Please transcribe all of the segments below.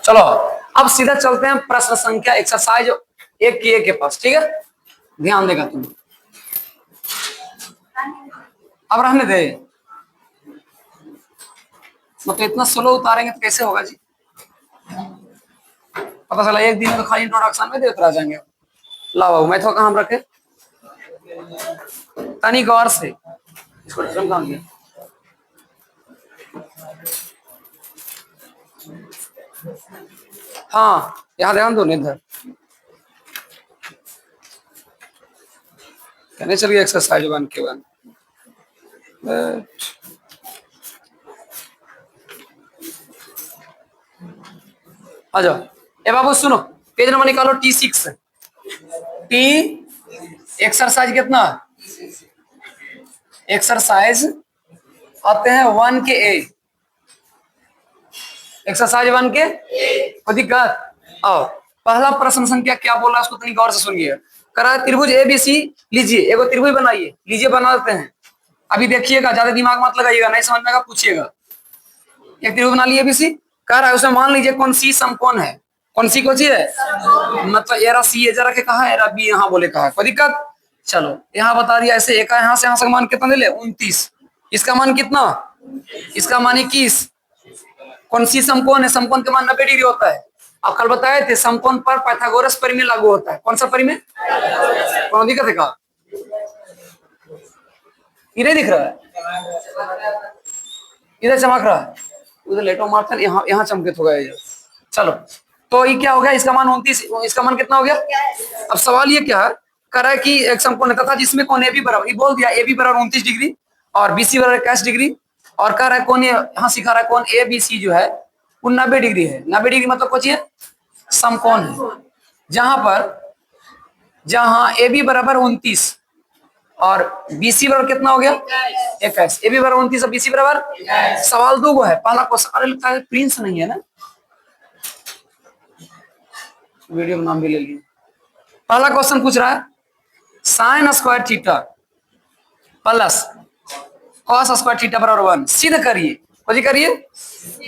चलो अब सीधा चलते हैं प्रश्न संख्या एक्सरसाइज 1 के पास, ठीक है। ध्यान देगा तुम, अब रहने दे, मतलब इतना स्लो उतारेंगे तो कैसे होगा जी। पता चला एक दिन में तो खाली इंट्रोडक्शन में देते रह जाएंगे। लाओ मैं तो कहाँ रखे, तनी गौर से इसको काम दिया। हाँ यहाँ ध्यान दो, इधर कहने चलिए एक्सरसाइज 1 के 1। आ जाओ ए बाबू सुनो, पेज नंबर निकालो T6। टी एक्सरसाइज कितना, एक्सरसाइज आते हैं 1 के ए, एक्सरसाइज 1 के कोई दिक्कत। आओ पहला प्रश्न संख्या क्या बोला उसको तनी गौर से सुनिए। करा त्रिभुज ABC लीजिए, एगो त्रिभुज बनाइए, लीजिए बना देते हैं। अभी देखिएगा, ज्यादा दिमाग मत लगाइएगा, नहीं समझ में आएगा पूछिएगा। एक त्रिभुज बना लिए ABC, कह रहा है उसमें मान लीजिए कौन सी समकोण है, कौन सी है, मतलब एरा सी एजा रखे कहा, एरा बी यहाँ बोले कहा, कोई दिक्कत। चलो यहाँ बता दिया ऐसे, एक यहाँ से यहाँ से मान कितना ले ले 29, इसका मान कितना, इसका मान 21। कौन सी समकोण है, समकोण का मान 90 डिग्री होता है। आप कल बताए थे समकोण पर पाइथागोरस परिमेय लागू होता है। कौन सा परिमेय, कौन दिक्कत है का, ये नहीं दिख रहा है, इधर चमक रहा है, उधर लेटो मारते यहाँ यहाँ चमकित हो गया। चलो तो ये क्या हो गया, इसका मान 29, इसका मान कितना हो गया। अब सवाल ये क्या है, कह रहा है कि एक समकोण तथा जिसमें कोण AB बराबर, ये बोल दिया AB बराबर 29 डिग्री और BC बराबर 21 डिग्री, और कह रहा है कौन, यहाँ सिखा रहा है कौन ABC जो है वो 90 डिग्री है। 90 डिग्री मतलब कुछ है समकोण है, जहां AB बराबर 29 और BC बराबर कितना हो गया 21। AB बराबर 29 और BC बराबर। सवाल दो है, पहला क्वेश्चन, अरे लगता है प्रिंस नहीं है ना, वीडियो नाम भी ले लिए। पहला क्वेश्चन पूछ रहा है sine square theta plus cos square theta बराबर 1। सिद्ध करिए, कुछ करिए,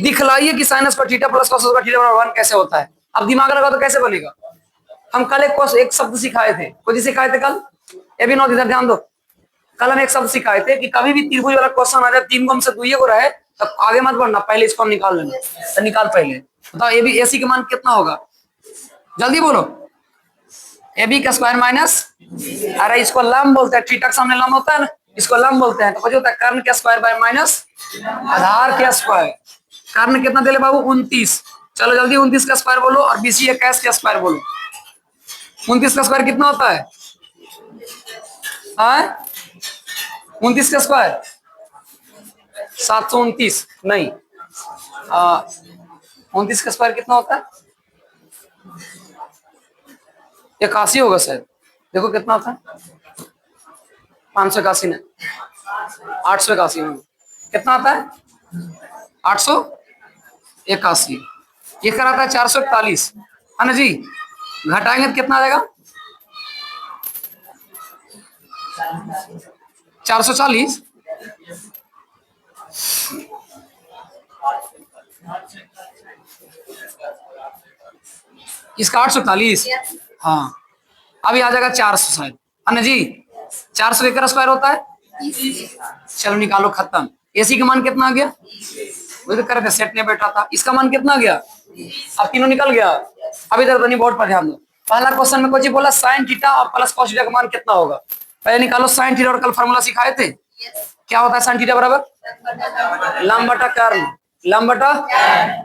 दिखलाइए कि sine square theta plus cos square theta बराबर 1 कैसे होता है। अब दिमाग लगा तो कैसे बनेगा। हम कल एक शब्द सिखाए थे, कुछ सिखाए थे कल, ये भी नोट इधर ध्यान दो। कल हम एक शब्द सिखाए थे कि कभी भी त्रिभुज वाला क्वेश्चन आ जाए, 3 को हमसे 2 को रहे तो आगे मत बढ़ना, पहले इसको निकाल लेना। तो निकाल पहले, बताओ AB AC का मान कितना होगा, जल्दी बोलो। AB का स्क्वायर माइनस, अरे इसको लंब बोलते हैं, थीटा के सामने लंब होता है ना, इसको लंब बोलते हैं। तो कुछ होता है कर्ण के स्क्वायर बाय माइनस आधार के स्क्वायर। कर्ण कितना दे ले बाबू 29, चलो जल्दी 29 का स्क्वायर बोलो, और BC 21 का स्क्वायर बोलो। 29 का स्क्वायर कितना होता है, 29 का स्क्वायर 729 नहीं, 29 का स्क्वायर कितना होता है 81 होगा शायद। देखो कितना होता है 581 नहीं, 881 में कितना आता है 881। ये कराता है 441 है ना जी, घटाएंगे तो कितना आ जाएगा 440। इसका 841, हाँ अभी आ जाएगा 400 शायद है ना जी। 400 का स्क्वायर होता है, चलो निकालो खत्म। AC का मान कितना आ गया, वही तो कर रहे थे सेट नहीं बैठा था, इसका मान कितना आ गया, अब तीनों निकल गया। अभी तक बनी बोर्ड पर ध्यान दो। पहला क्वेश्चन में कुछ बोला साइन थीटा और प्लस कॉस थीटा का मान कितना होगा, पहले निकालो साइन थीटा, और कल फार्मूला सिखाए थे। क्या होता है साइन थीटा बराबर लंब बटा कर्ल, लंब बटा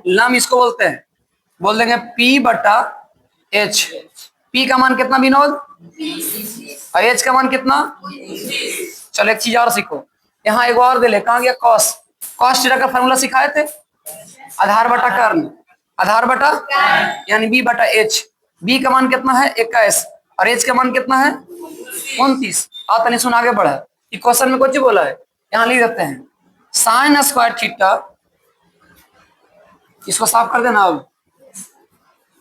लंब इसको बोलते हैं, बोल देंगे P बटा H। P का मान कितना विनोद, और H का मान कितना। चलो एक चीज और सीखो, यहाँ एक और दे ले, कहाँ गया कॉस, कॉस थीटा का फार्मूला सिखाए थे, आधार बटा कर्ल, आधार बटा यानी B बटा H। B का मान कितना है 21 और H का मान कितना है 29। और तनी सुन आगे बढ़ा, क्वेश्चन में कुछ बोला है, यहाँ लिख देते हैं साइन स्क्वायर थीटा, इसको साफ कर देना। अब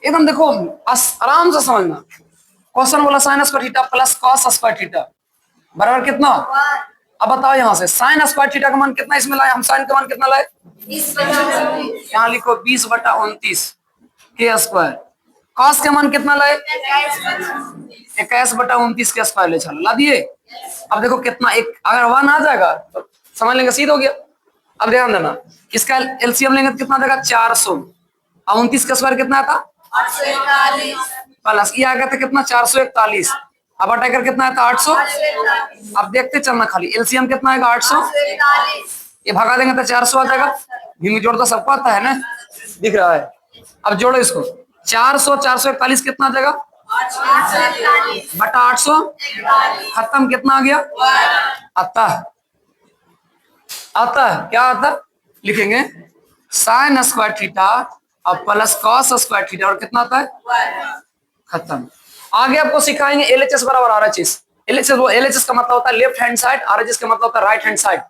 एकदम देखो आराम से समझना, क्वेश्चन बोला sine square theta plus cos square theta बराबर कितना, अब बताओ यहाँ से साइन स्क्वायर थीटा का मान कितना इसमें लाए, हम साइन का मान कितना लाए, यहाँ लिखो 20/29 के स्क्वायर। कॉस का मान कितना लाए, 21/29 के स्क्वायर ले चलो, ला दिए। अब देखो कितना, एक अगर 1 आ जाएगा तो समझ लेंगे सीध हो गया। अब ध्यान देना, इसका एलसीएम लेंगे तो कितना देगा 400, और 29 का स्क्वायर कितना था 841, प्लस ये आ गया था कितना 441, अब अटैकर कितना है था 800। अब देखते चलना खाली एलसीएम कितना आएगा 800, ये भगा देंगे तो 400 आ जाएगा। भीम जोड़ तो सबको आता है ना, दिख रहा है। अब जोड़ो इसको, 400 441 कितना आ जाएगा 800 खत्म, कितना आ गया आता है, आता है क्या आता है, लिखेंगे साइन स्क्वायर थीटा और प्लस कॉस स्क्वायर थीटा, और कितना आता है खत्म। आगे आपको सिखाएंगे एलएचएस बराबर आरएचएस। एलएचएस वो एलएचएस का मतलब होता है लेफ्ट हैंड साइड, आरएचएस का मतलब होता है राइट हैंड साइड,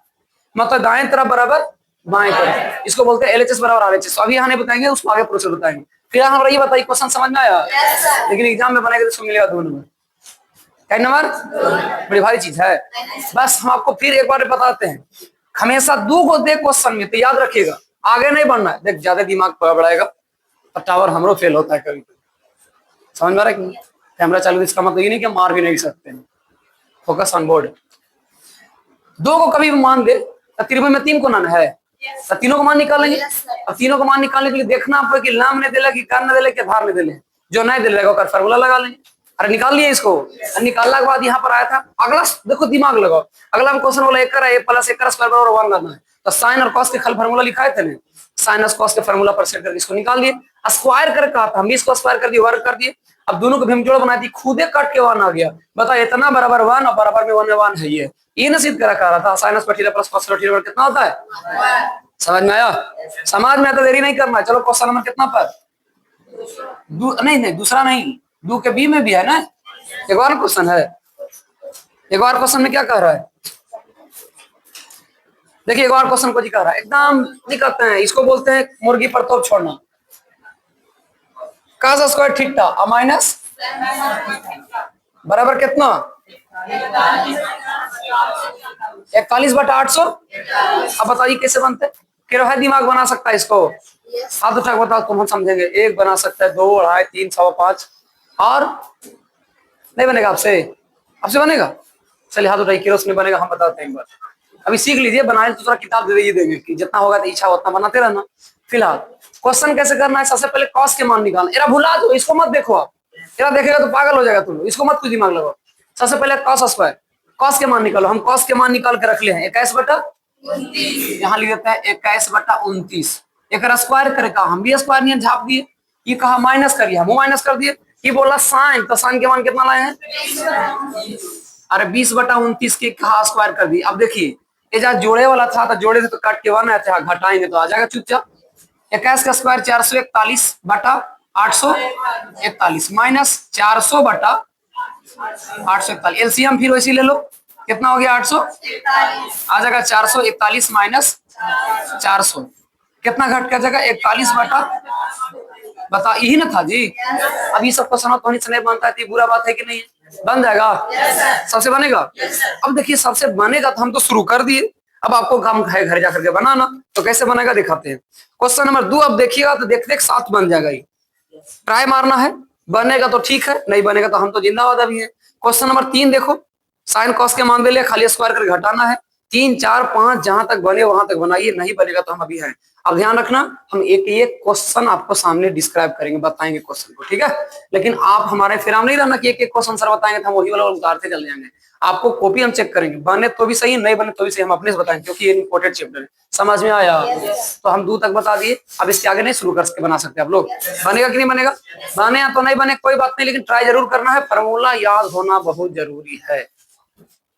मतलब दाएं तरफ बराबर बाएं तरफ, इसको बोलते हैं एलएचएस बराबर आरएचएस। अभी यहाँ नहीं बताएंगे, उसको आगे प्रोसेस बताएंगे। फिर हमारा ये बताइए क्वेश्चन समझ में आया, लेकिन एग्जाम में बनाएंगे तो इसको मिलेगा 2 नंबर। क्या नंबर, बड़ी भारी चीज है। बस हम आपको फिर एक बार बताते हैं, हमेशा 2 को देख क्वेश्चन में तो याद रखिएगा, आगे नहीं बढ़ना है। देख ज्यादा दिमाग बढ़ाएगा तो टावर हमरो फेल होता है कभी, समझ में आ रहा है कि कैमरा चालू, इसका मतलब ये नहीं कि मार भी नहीं सकते हैं। Focus on board. 2 को कभी भी मान दे तो त्रिभुज में 3 को मान है, तो तीनों को मान निकालेंगे। अब तीनों को मान निकालने के लिए देखना आपको कि नाम नहीं दिले कि कारण नहीं दिले कि भार नहीं दिले, जो नहीं दिलेगा उसका फार्मूला लगा लेंगे। अरे निकाल लिए इसको, निकालने के बाद यहाँ पर आया था अगला, देखो दिमाग लगाओ, अगला क्वेश्चन बोला एक ए प्लस एक स्क्वायर बराबर 1 करना है, तो साइन और कॉस के खल फार्मूला लिखाए थे ना, साइन और कॉस के फार्मूला पर सेट करके इसको निकाल दिए। स्क्वायर कर कहा था, हम भी इसको स्क्वायर कर दिए, वर्ग कर दिए। अब दोनों को भीमजोड़ बना दी, खुदे कट के 1 आ गया। बताओ इतना बराबर 1 और बराबर में 1 में 1 है, ये न सिद्ध करा रहा था sine square theta plus cos square theta कितना होता है, समझ में आया। समझ में आता, देरी नहीं करना। चलो क्वेश्चन नंबर कितना पर, नहीं दूसरा नहीं, 2 के बी में भी है ना, एक और क्वेश्चन है। एक और क्वेश्चन में क्या कह रहा है, देखिए एक और क्वेश्चन को जी कह रहा है, एकदम नहीं कहते हैं, इसको बोलते हैं मुर्गी पर तोप छोड़ना। cos स्क्वायर थीटा माइनस बराबर कितना 41/800। अब बताइए कैसे बनते, कितना दिमाग बना सकता है इसको, हाथ उठा बताओ तुम, हम समझेंगे। 1 बना सकता है, 2, 2.5, 3, 5.25, और नहीं बनेगा आपसे, आपसे बनेगा। चलिए हाथ उठाइए, किरोस नहीं बनेगा, हम बताते हैं एक बार। अभी सीख लीजिए, बनाए तो थोड़ा किताब दे देंगे कि जितना होगा तो इच्छा उतना बनाते रहना। फिलहाल क्वेश्चन कैसे करना है, सबसे पहले कॉस के मान निकालना। एरा भुला दो, इसको मत देखो, आप एरा देखेगा तो पागल हो जाएगा तुम लोग, इसको मत कुछ दिमाग लगाओ। सबसे पहले कॉस स्क्वायर, कॉस के मान निकालो। हम कॉस के मान निकाल के रख ले हैं 21/29, यहाँ लिख देते हैं 21/29। एक स्क्वायर करेगा, हम भी स्क्वायर नहीं झाप दिए, ये कहा माइनस करिए, हम माइनस कर दिए। ये बोला साइन, तो साइन के मान कितना लाए हैं, अरे 20/29 के कहा स्क्वायर कर दिए। अब देखिए ये जहाँ जोड़े वाला था तो जोड़े से तो काट के 1 आया था, घटाएंगे तो आ जाएगा चुपचाप। 21 का स्क्वायर 441/841 माइनस 400/841, एलसीएम फिर वैसे ले लो, कितना हो गया 800, आ जाएगा 441 माइनस 400, कितना घट कर जाएगा 41 बटा, बता यही ना था जी। अब ये सब क्वेश्चन तो नहीं बनता है, बुरा बात है कि नहीं, बन जाएगा सबसे बनेगा। अब देखिए सबसे बनेगा तो हम तो शुरू कर दिए, अब आपको काम है घर जाकर के बनाना, तो कैसे बनेगा दिखाते हैं। क्वेश्चन नंबर 2 अब देखिएगा तो देखते साथ बन जाएगा, ये ट्राई मारना है, बनेगा तो ठीक है, नहीं बनेगा तो हम तो जिंदाबाद अभी है। क्वेश्चन नंबर 3 देखो, साइन कॉस के मान दे लिया, खाली स्क्वायर करके घटाना है। 3, 4, 5 जहां तक बने वहां तक बनाइए, नहीं बनेगा तो हम अभी हैं। अब ध्यान रखना, हम एक एक क्वेश्चन आपको सामने डिस्क्राइब करेंगे, बताएंगे क्वेश्चन को, ठीक है। लेकिन आप हमारे फिराम नहीं रहना कि एक एक क्वेश्चन सर बताएंगे तो हम वही वाला उतारते चल जाएंगे। आपको कॉपी हम चेक करेंगे, बने तो भी सही, नहीं बने तो भी सही, हम अपने से बताएंगे, क्योंकि ये इंपॉर्टेंट चैप्टर है। समझ में आया? तो हम 2 तक बता दिए, अब इसके आगे नहीं शुरू करके बना सकते आप लोग। बनेगा कि नहीं बनेगा, बने या तो नहीं बने कोई बात नहीं, लेकिन ट्राई जरूर करना है। फार्मूला याद होना बहुत जरूरी है,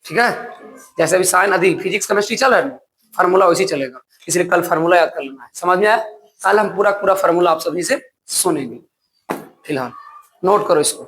ठीक है। जैसे अभी साइन अधिक फिजिक्स केमिस्ट्री चल रहा है, फार्मूला वैसे चलेगा, इसलिए कल फार्मूला याद कर लेना है। समझ में आया? कल हम पूरा फार्मूला आप सभी से सुनेंगे। फिलहाल नोट करो इसको।